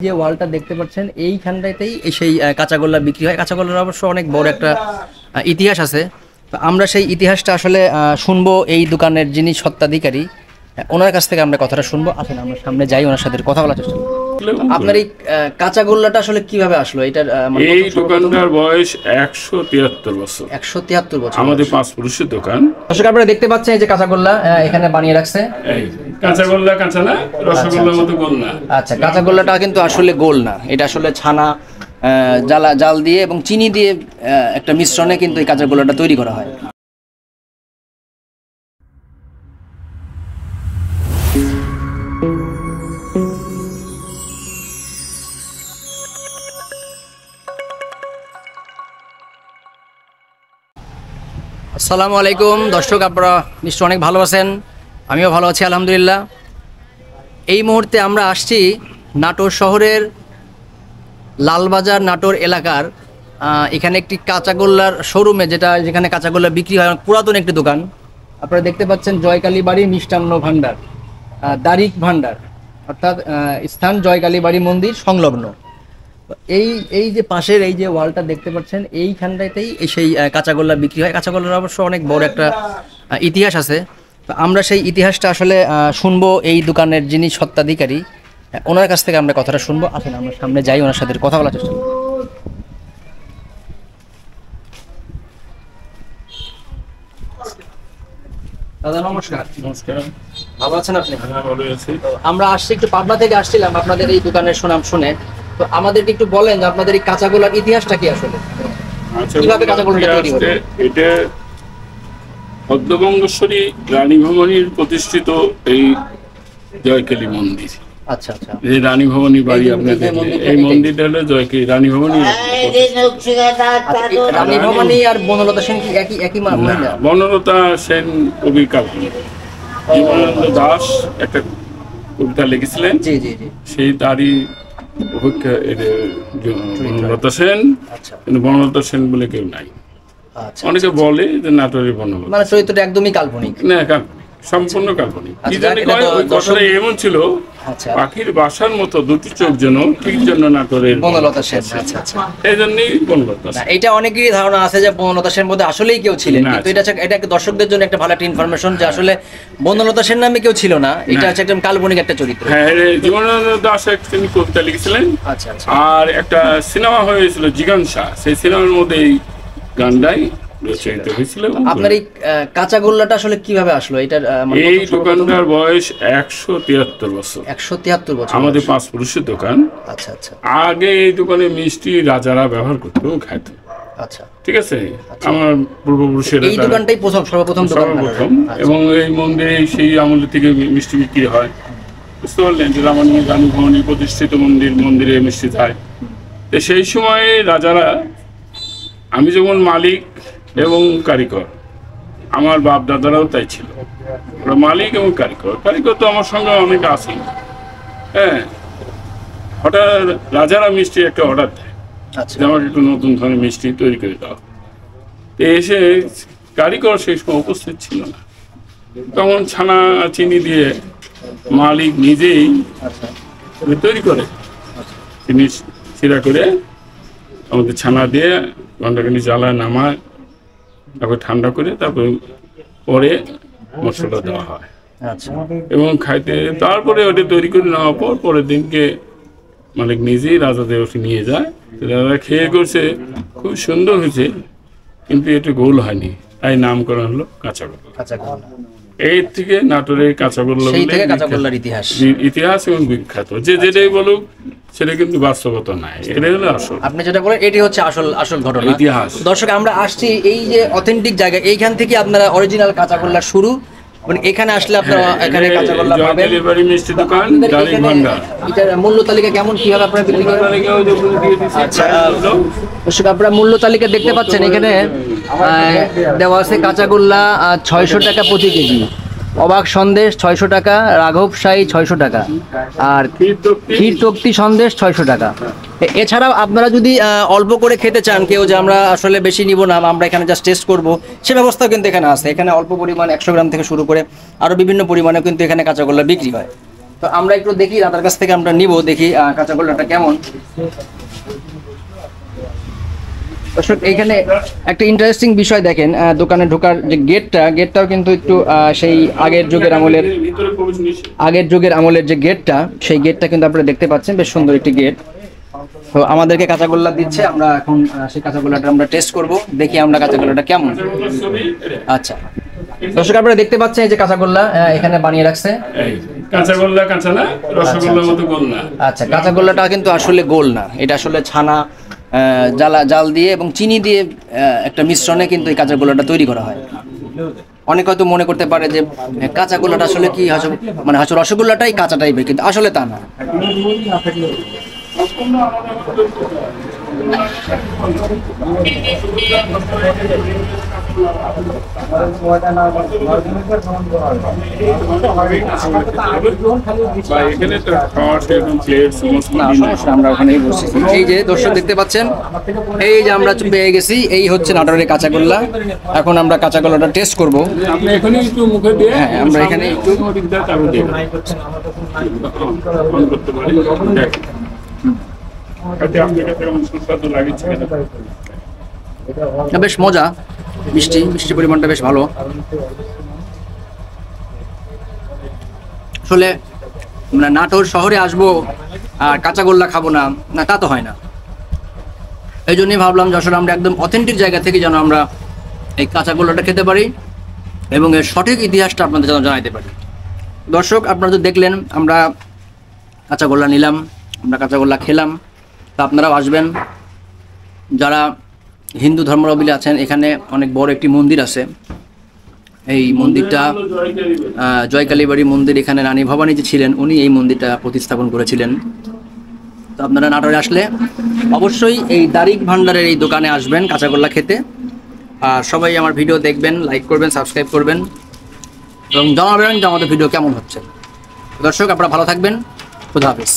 যে ওয়ালটা দেখতে পাচ্ছেন এইখানটাতেই সেই কাঁচাগোল্লা বিক্রি হয়। কাঁচাগোল্লার অবশ্য অনেক বড় একটা ইতিহাস আছে। তো আমরা সেই ইতিহাসটা আসলে শুনবো এই দোকানের যিনি স্বত্বাধিকারী, ওনার কাছ থেকে আমরা কথাটা শুনবো। আসেন আমরা সামনে যাই, ওনার সাথে কথা বলার চেষ্টা করব। আপনার এই কাঁচাগোল্লাটা আসলে কিভাবে আসলো? এটার এই দোকানটার বয়স 173 বছর। 173 বছর আমাদের পাঁচ পুরুষের দোকান। দর্শক আপনারা দেখতে পাচ্ছেন এই যে কাঁচাগোল্লা এখানে বানিয়ে রাখছে। কাঁচাগোল্লা কাঁচা না, রসগোল্লার মতো গোল না। আচ্ছা, কাঁচাগোল্লাটা কিন্তু আসলে গোল না, এটা আসলে ছানা জাল দিয়ে এবং চিনি দিয়ে একটা মিশ্রণে কিন্তু এই কাঁচাগোল্লাটা তৈরি করা হয়। আসসালামু আলাইকুম দর্শক, আপনারা নিশ্চয় অনেক ভালো আছেন, আমিও ভালো আছি আলহামদুলিল্লাহ। এই মুহূর্তে আমরা আসছি নাটোর শহরের লালবাজার নাটোর এলাকার এখানে একটি কাঁচাগোল্লার শোরুমে, যেখানে কাঁচাগোল্লা বিক্রি হয়, পুরাতন একটি দোকান। আপনারা দেখতে পাচ্ছেন জয়কালী বাড়ি মিষ্টান্ন ভাণ্ডার, দারিক ভাণ্ডার, অর্থাৎ স্থান জয়কালী বাড়ি মন্দির সংলগ্ন। এই যে পাশের এই যে ওয়ালটা দেখতে পাচ্ছেন এইখানটাতেই সেই কাঁচাগোল্লা বিক্রি হয়। কাঁচাগোল্লার অবশ্য অনেক বড় একটা ইতিহাস আছে। তো আমরা সেই ইতিহাসটা আসলে শুনবো এই দোকানের যিনি স্বত্বাধিকারী, ওনার কাছ থেকে আমরা কথাটা শুনবো। আসেন আমরা সামনে যাই, ওনার সাথে কথা বলার চেষ্টা করব। দাদা নমস্কার। নমস্কার, ভালো আছেন আপনি? ভালো আছি। আমরা আসছি একটু পাবনা থেকে আসছিলাম আপনাদের এই দোকানের সুনাম শুনে। তো আমাদেরকে একটু বলেন যে আপনাদের এই কাঁচাগোল্লার ইতিহাসটা কি আসলে, কিভাবে কাঁচাগোল্লাটা তৈরি হলো? এটা পদ্মবঙ্গেশ্বরী রানী ভবানীর প্রতিষ্ঠিত এই জয়কালী মন্দির। আচ্ছা আচ্ছা, এই রানী ভবানী বাড়ি আপনাদের, এই মন্দিরটা হলো জয়কালী রানী ভবানী। রানী ভবানী আর বনলতা সেন কি একই মহিলা? বনলতা সেন কবি কাল্পনিক। জীবনানন্দ দাস একটা কবিতা লিখেছিলেন, জি জি জি, সেই তারই অপেক্ষা বনলতা সেন। আচ্ছা, কিন্তু বনলতা সেন বলে কেউ নাই। আচ্ছা, অনেকে বলে যে নাটোরের বনলতা, মানে চরিত্রটা একদমই কাল্পনিক না কাল্পনিক, সম্পূর্ণ কাল্পনিক। কি জানি এটা তো ওই কথাটা এমন ছিল, আচ্ছা, পাখির বাসার মতো দুটি চোখ যেন, ঠিক জন্য নাটোরের বনলতা সেন। আচ্ছা আচ্ছা, এই জন্যই বনলতা সেন। এটা অনেকেরই ধারণা আছে যে বনলতা সেন মধ্যে আসলেই কেউ ছিলেন, না, কিন্তু এটা দর্শকদের জন্য একটা ভালো একটা ইনফরমেশন যে আসলে বনলতা সেন নামে কেউ ছিল না, এটা হচ্ছে একদম কাল্পনিক একটা চরিত্র। হ্যাঁ, জীবনানন্দ দাস তিনি কবিতা লিখেছিলেন। আচ্ছা আচ্ছা, আর একটা সিনেমা হয়েছিল জিগানসা, সেই সিনেমার মধ্যে এই গানটাই রচিত হয়েছিল। আপনার এই কাঁচাগোল্লাটা আসলে কিভাবে আসলো? এটার এই দোকানটার বয়স 173 বছর। 173 বছর আমাদের পাঁচ পুরুষের দোকান। আচ্ছা আচ্ছা আগে এই দোকানে মিষ্টি রাজারা ব্যবহার করতো, খাইতো। আচ্ছা, ঠিক আছে, আমার পূর্বপুরুষেরা এই দোকানটাই সর্বপ্রথম সর্বপ্রথম। এবং এই মন্দিরে সেই আমল থেকে মিষ্টি বিক্রি হয়। বুঝতে পারলেন যে রানী ভবানী প্রতিষ্ঠিত মন্দিরে মিষ্টি যায়। তো সেই সময়ে রাজারা, আমি যেমন মালিক এবং কারিগর, আমার বাপ দাদারাও তাই ছিল, ওরা মালিক এবং কারিগর তো আমার সঙ্গে অনেক আছে। হ্যাঁ, হঠাৎ রাজারা মিষ্টি একটা অর্ডার দেয় আচ্ছা, যে আমাকে একটু নতুন ধরনের মিষ্টি তৈরি করে দাও। তো এসে কারিগর সেই সময় উপস্থিত ছিল না, তখন ছানা চিনি দিয়ে মালিক নিজেই তৈরি করে, চিনি শিরা করে আমাদের ছানা দিয়ে ঘন্টাখানি জ্বালায় নামায়, তারপর ঠান্ডা করে তারপর পরে মশলা দেওয়া হয়। আচ্ছা, এবং খাইতে তারপরে ওটা তৈরি করে নেওয়ার পর পরের দিনকে মালিক নিজেই রাজাদের ওটি নিয়ে যায়। রাজা খেয়ে করছে, খুব সুন্দর হয়েছে, কিন্তু এটা গোল হয়নি, তাই নামকরণ হলো কাঁচাগোল্লা। কাঁচাগোল্লা, এই থেকে নাটোরের কাঁচাগোল্লা ইতিহাস এবং বিখ্যাত। যেটাই বলুক সেটা কিন্তু বাস্তবতা নাই, এটা হলো আসল। আপনি যেটা বলেন এটি হচ্ছে আসল ঘটনা, ইতিহাস। দর্শক আমরা আসছি এই যে অথেন্টিক জায়গা, এইখান থেকে আপনারা অরিজিনাল কাঁচাগোল্লা শুরু, মানে এখানে আসলে আপনারা এখানে কাঁচাগোল্লা পাবেন। জয়কালী বাড়ি মিষ্টি দোকান, দারিক ভান্ডার। এটার মূল্য তালিকা কেমন, কিভাবে আপনারা বিক্রি করেন? আচ্ছা, দর্শক আপনারা মূল্য তালিকা দেখতে পাচ্ছেন, এখানে দেওয়া আছে কাঁচাগোল্লা 600 টাকা প্রতি কেজি, অবাক সন্দেশ 600 টাকা, রাঘব শাহী 600 টাকা, আর ক্ষীর তক্তি সন্দেশ 600 টাকা। এছাড়াও আপনারা যদি অল্প করে খেতে চান, কেউ যে আমরা আসলে বেশি নিব না, আমরা এখানে জাস্ট টেস্ট করবো, সে ব্যবস্থাও কিন্তু এখানে আছে। এখানে অল্প পরিমাণ 100 গ্রাম থেকে শুরু করে আরও বিভিন্ন পরিমাণে কিন্তু এখানে কাঁচাগোল্লা বিক্রি হয়। তো তো আমরা একটু দেখি দাদার কাছ থেকে আমরা নিব, দেখি কাঁচাগোল্লাটা কেমন। দর্শক এইখানে একটা ইন্টারেস্টিং বিষয় দেখেন, দোকানে ঢোকার যে গেটটাও কিন্তু একটু সেই আগের যুগের আমলের যে গেটটা, সেই গেটটা কিন্তু আপনারা দেখতে পাচ্ছেন, বেশ সুন্দর একটি গেট। তো আমাদেরকে কাঁচাগোল্লা দিচ্ছে, আমরা এখন সেই কাঁচাগোল্লাটা আমরা টেস্ট করব, দেখি আমরা কাঁচাগোল্লাটা কেমন। আচ্ছা দর্শক আপনারা দেখতে পাচ্ছেন এই যে কাঁচাগোল্লা এখানে বানিয়ে রাখছে। কাঁচাগোল্লা কাঁচা না, রসগোল্লার মতো গোল না। আচ্ছা কাঁচাগোল্লাটা কিন্তু আসলে গোল না, এটা আসলে ছানা জাল দিয়ে এবং চিনি দিয়ে একটা মিশ্রণে কিন্তু এই কাঁচাগোল্লাটা তৈরি করা হয়। অনেকে হয়তো মনে করতে পারে যে কাঁচাগোল্লাটা আসলে কি মানে হয়তো রসগোল্লাটাই কাঁচা টাইপের, কিন্তু আসলে তা না। আমরা ওখানেই বসেছি। এই যে দর্শক দেখতে পাচ্ছেন, এই যে আমরা পেয়ে গেছি, এই হচ্ছে নাটোরের কাঁচাগোল্লা। এখন আমরা কাঁচাগোল্লাটা টেস্ট করবো। হ্যাঁ আমরা এখানে একটু বেশ মজা, মিষ্টি পরিমাণটা বেশ ভালো। আসলে আমরা নাটোর শহরে আসবো আর কাঁচাগোল্লা খাবো না, তা তো হয় না। এই জন্যই ভাবলাম যে আসলে আমরা একদম অথেন্টিক জায়গা থেকে যেন আমরা এই কাঁচাগোল্লাটা খেতে পারি এবং এর সঠিক ইতিহাসটা আপনাদের যেন জানাইতে পারি। দর্শক আপনারা তো দেখলেন, আমরা কাঁচাগোল্লা নিলাম, আমরা কাঁচাগোল্লা খেলাম। তা আপনারাও আসবেন, যারা হিন্দু ধর্মাবলম্বী আছেন। এখানে অনেক বড় একটি মন্দির আছে, এই মন্দিরটা জয়কালী বাড়ি মন্দির। এখানে রানী ভবানী যে ছিলেন, উনি এই মন্দিরটা প্রতিস্থাপন করেছিলেন। তো আপনারা নাটোরে আসলে অবশ্যই এই দারিক ভান্ডারের এই দোকানে আসবেন কাঁচাগোল্লা খেতে। আর সবাই আমার ভিডিও দেখবেন, লাইক করবেন, সাবস্ক্রাইব করবেন এবং জানাবেন যে আমাদের ভিডিও কেমন হচ্ছে। দর্শক আপনারা ভালো থাকবেন, খুদা হাফেজ।